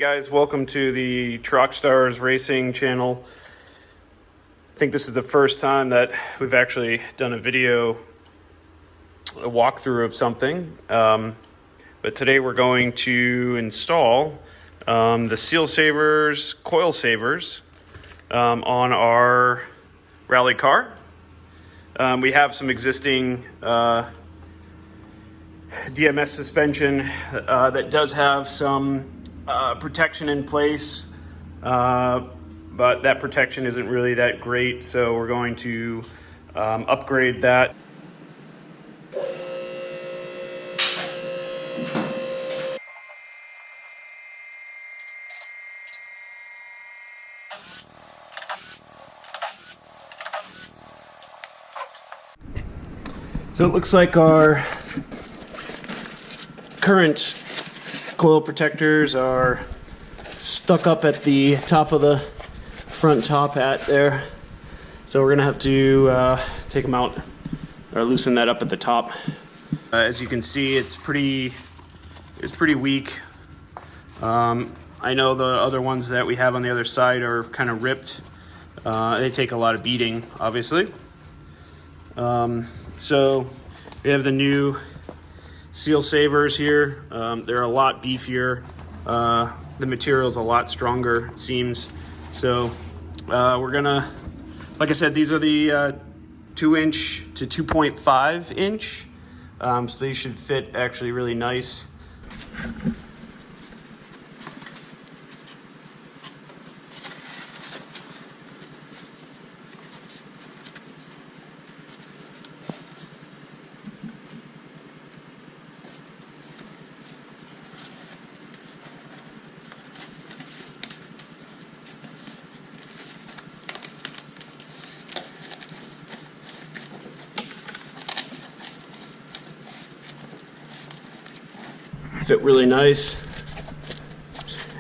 Hey guys, welcome to the Cherokstars racing channel. I think this is the first time that we've actually done a walkthrough of something. But today we're going to install the SealSavers coil savers on our rally car. We have some existing DMS suspension that does have some protection in place, but that protection isn't really that great, so we're going to upgrade that. So it looks like our current coil protectors are stuck up at the top of the front top hat there. So we're gonna have to take them out or loosen that up at the top. As you can see, it's pretty weak. I know the other ones that we have on the other side are kind of ripped. They take a lot of beating, obviously. So we have the new SealSavers here. They're a lot beefier. The material's a lot stronger, it seems. So we're gonna, like I said, these are the 2-inch to 2.5 inch. So they should fit actually really nice. Fit really nice,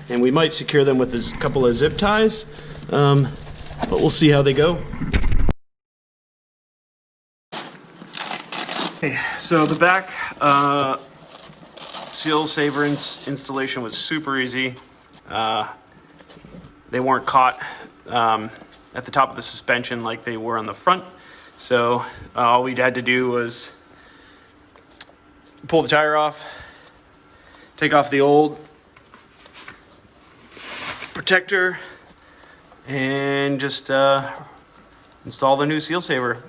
and we might secure them with a couple of zip ties, but we'll see how they go. Okay, so the back SealSaver installation was super easy. They weren't caught at the top of the suspension like they were on the front, so all we had to do was pull the tire off, take off the old protector, and just install the new SealSaver.